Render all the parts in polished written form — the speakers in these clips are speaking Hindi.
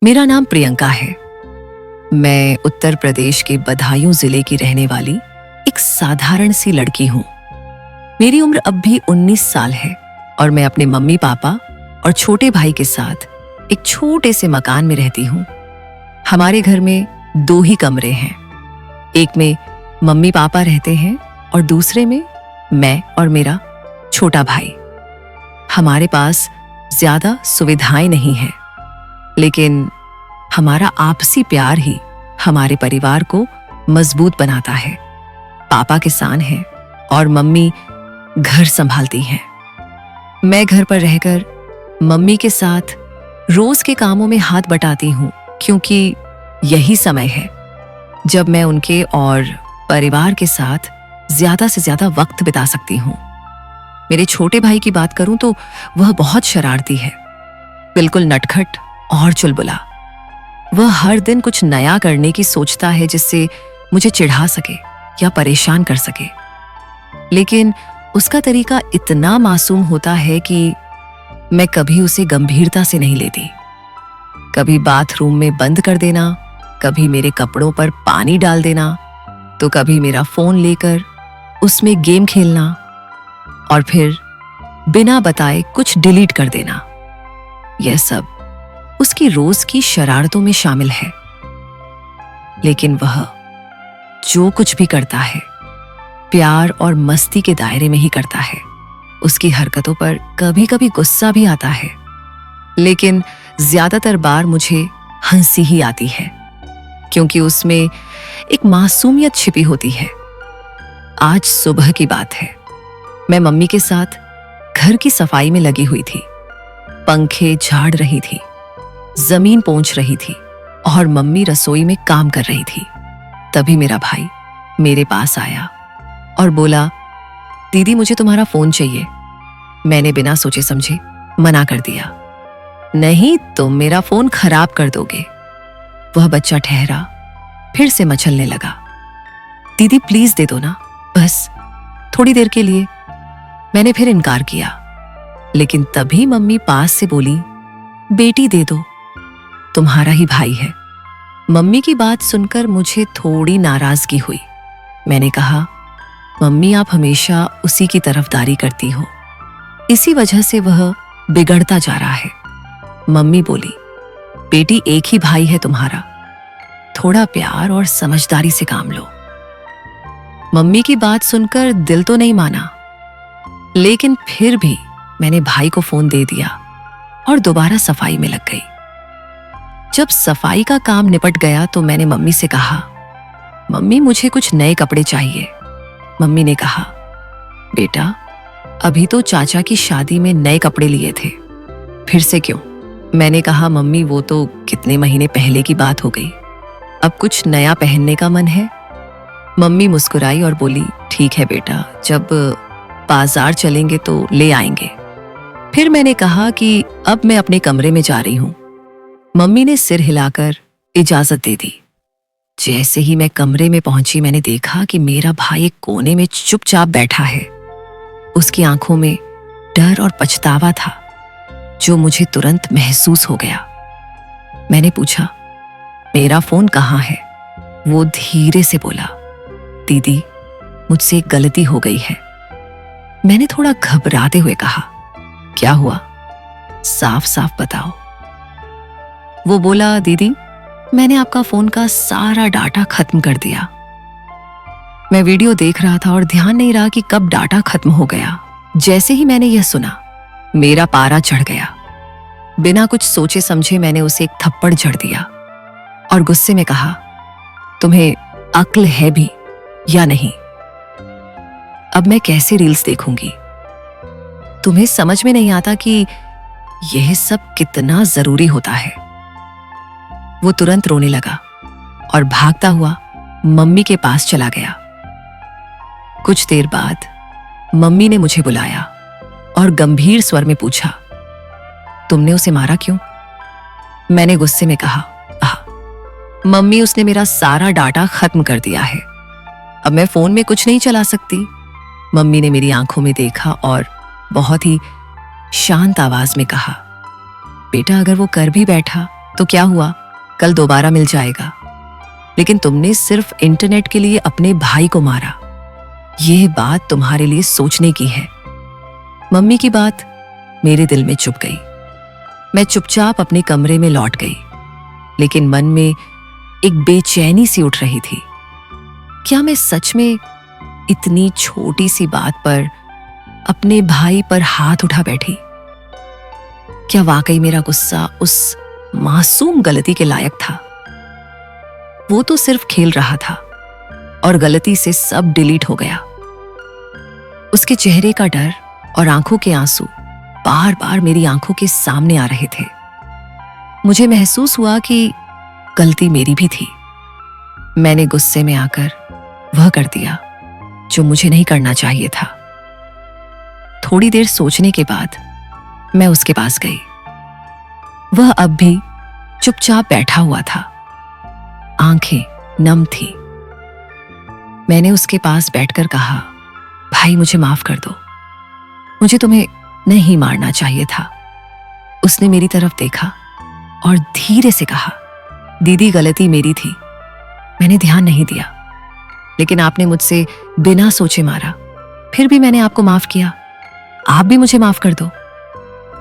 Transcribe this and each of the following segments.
मेरा नाम प्रियंका है। मैं उत्तर प्रदेश के बदायूं जिले की रहने वाली एक साधारण सी लड़की हूँ। मेरी उम्र अब भी 19 साल है और मैं अपने मम्मी पापा और छोटे भाई के साथ एक छोटे से मकान में रहती हूँ। हमारे घर में 2 ही कमरे हैं। एक में मम्मी पापा रहते हैं और दूसरे में मैं और मेरा छोटा भाई। हमारे पास ज्यादा सुविधाएं नहीं हैं, लेकिन हमारा आपसी प्यार ही हमारे परिवार को मजबूत बनाता है। पापा किसान हैं और मम्मी घर संभालती हैं। मैं घर पर रहकर मम्मी के साथ रोज के कामों में हाथ बटाती हूँ, क्योंकि यही समय है जब मैं उनके और परिवार के साथ ज्यादा से ज्यादा वक्त बिता सकती हूँ। मेरे छोटे भाई की बात करूं तो वह बहुत शरारती है, बिल्कुल नटखट और चुलबुला। वह हर दिन कुछ नया करने की सोचता है जिससे मुझे चिढ़ा सके या परेशान कर सके, लेकिन उसका तरीका इतना मासूम होता है कि मैं कभी उसे गंभीरता से नहीं लेती। कभी बाथरूम में बंद कर देना, कभी मेरे कपड़ों पर पानी डाल देना, तो कभी मेरा फोन लेकर उसमें गेम खेलना और फिर बिना बताए कुछ डिलीट कर देना। यह सब उसकी रोज की शरारतों में शामिल है। लेकिन वह जो कुछ भी करता है प्यार और मस्ती के दायरे में ही करता है। उसकी हरकतों पर कभी कभी गुस्सा भी आता है, लेकिन ज्यादातर बार मुझे हंसी ही आती है, क्योंकि उसमें एक मासूमियत छिपी होती है। आज सुबह की बात है, मैं मम्मी के साथ घर की सफाई में लगी हुई थी। पंखे झाड़ रही थी, जमीन पोंछ रही थी और मम्मी रसोई में काम कर रही थी। तभी मेरा भाई मेरे पास आया और बोला, दीदी मुझे तुम्हारा फोन चाहिए। मैंने बिना सोचे समझे मना कर दिया। नहीं, तुम मेरा फोन खराब कर दोगे। वह बच्चा ठहरा, फिर से मचलने लगा। दीदी प्लीज दे दो ना, बस थोड़ी देर के लिए। मैंने फिर इनकार किया, लेकिन तभी मम्मी पास से बोली, बेटी दे दो, तुम्हारा ही भाई है। मम्मी की बात सुनकर मुझे थोड़ी नाराजगी हुई। मैंने कहा, मम्मी आप हमेशा उसी की तरफदारी करती हो, इसी वजह से वह बिगड़ता जा रहा है। मम्मी बोली, बेटी एक ही भाई है तुम्हारा, थोड़ा प्यार और समझदारी से काम लो। मम्मी की बात सुनकर दिल तो नहीं माना, लेकिन फिर भी मैंने भाई को फोन दे दिया और दोबारा सफाई में लग गई। जब सफाई का काम निपट गया तो मैंने मम्मी से कहा, मम्मी मुझे कुछ नए कपड़े चाहिए। मम्मी ने कहा, बेटा अभी तो चाचा की शादी में नए कपड़े लिए थे, फिर से क्यों? मैंने कहा, मम्मी वो तो कितने महीने पहले की बात हो गई, अब कुछ नया पहनने का मन है। मम्मी मुस्कुराई और बोली, ठीक है बेटा, जब बाजार चलेंगे तो ले आएंगे। फिर मैंने कहा कि अब मैं अपने कमरे में जा रही हूं। मम्मी ने सिर हिलाकर इजाजत दे दी। जैसे ही मैं कमरे में पहुंची, मैंने देखा कि मेरा भाई एक कोने में चुपचाप बैठा है। उसकी आंखों में डर और पछतावा था, जो मुझे तुरंत महसूस हो गया। मैंने पूछा, मेरा फोन कहाँ है? वो धीरे से बोला, दीदी मुझसे एक गलती हो गई है। मैंने थोड़ा घबराते हुए कहा, क्या हुआ? साफ साफ बताओ। वो बोला, दीदी मैंने आपका फोन का सारा डाटा खत्म कर दिया। मैं वीडियो देख रहा था और ध्यान नहीं रहा कि कब डाटा खत्म हो गया। जैसे ही मैंने यह सुना, मेरा पारा चढ़ गया। बिना कुछ सोचे समझे मैंने उसे एक थप्पड़ जड़ दिया और गुस्से में कहा, तुम्हें अक्ल है भी या नहीं? अब मैं कैसे रील्स देखूंगी? तुम्हें समझ में नहीं आता कि यह सब कितना जरूरी होता है? वो तुरंत रोने लगा और भागता हुआ मम्मी के पास चला गया। कुछ देर बाद मम्मी ने मुझे बुलाया और गंभीर स्वर में पूछा, तुमने उसे मारा क्यों? मैंने गुस्से में कहा, मम्मी उसने मेरा सारा डाटा खत्म कर दिया है, अब मैं फोन में कुछ नहीं चला सकती। मम्मी ने मेरी आंखों में देखा और बहुत ही शांत आवाज में कहा, बेटा अगर वो कर भी बैठा तो क्या हुआ, कल दोबारा मिल जाएगा। लेकिन तुमने सिर्फ इंटरनेट के लिए अपने भाई को मारा। यह बात तुम्हारे लिए सोचने की है। मम्मी की बात मेरे दिल में चुभ गई। मैं चुपचाप अपने कमरे में लौट गई, लेकिन मन में एक बेचैनी सी उठ रही थी। क्या मैं सच में इतनी छोटी सी बात पर अपने भाई पर हाथ उठा बैठी? क्या वाकई मेरा गुस्सा उस मासूम गलती के लायक था? वो तो सिर्फ खेल रहा था और गलती से सब डिलीट हो गया। उसके चेहरे का डर और आंखों के आंसू बार बार मेरी आंखों के सामने आ रहे थे। मुझे महसूस हुआ कि गलती मेरी भी थी। मैंने गुस्से में आकर वह कर दिया जो मुझे नहीं करना चाहिए था। थोड़ी देर सोचने के बाद मैं उसके पास गई। वह अब भी चुपचाप बैठा हुआ था, आंखें नम थी। मैंने उसके पास बैठकर कहा, भाई मुझे माफ कर दो, मुझे तुम्हें नहीं मारना चाहिए था। उसने मेरी तरफ देखा और धीरे से कहा, दीदी गलती मेरी थी, मैंने ध्यान नहीं दिया, लेकिन आपने मुझसे बिना सोचे मारा, फिर भी मैंने आपको माफ किया, आप भी मुझे माफ कर दो।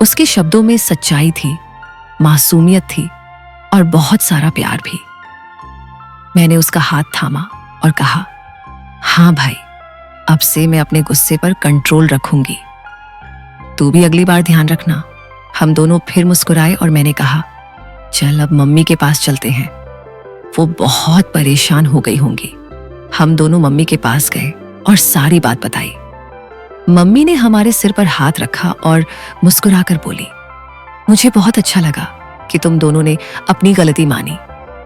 उसके शब्दों में सच्चाई थी, मासूमियत थी और बहुत सारा प्यार भी। मैंने उसका हाथ थामा और कहा, हाँ भाई, अब से मैं अपने गुस्से पर कंट्रोल रखूंगी। तू भी अगली बार ध्यान रखना। हम दोनों फिर मुस्कुराए और मैंने कहा, चल अब मम्मी के पास चलते हैं, वो बहुत परेशान हो गई होंगी। हम दोनों मम्मी के पास गए और सारी बात बताई। मम्मी ने हमारे सिर पर हाथ रखा और मुस्कुराकर बोली, मुझे बहुत अच्छा लगा कि तुम दोनों ने अपनी गलती मानी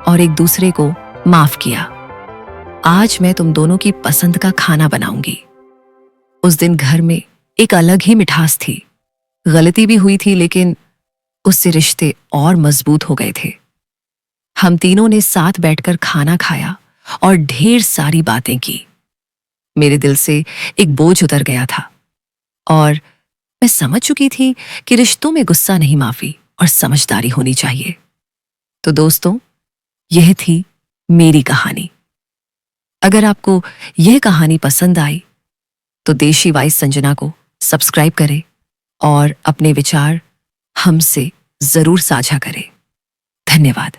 और एक दूसरे को माफ किया। आज मैं तुम दोनों की पसंद का खाना बनाऊंगी। उस दिन घर में एक अलग ही मिठास थी। गलती भी हुई थी, लेकिन उससे रिश्ते और मजबूत हो गए थे। हम तीनों ने साथ बैठकर खाना खाया और ढेर सारी बातें की। मेरे दिल से एक बोझ उतर गया था और मैं समझ चुकी थी कि रिश्तों में गुस्सा नहीं, माफी और समझदारी होनी चाहिए। तो दोस्तों, यह थी मेरी कहानी। अगर आपको यह कहानी पसंद आई तो देशी वॉइस संजना को सब्सक्राइब करें और अपने विचार हमसे जरूर साझा करें। धन्यवाद।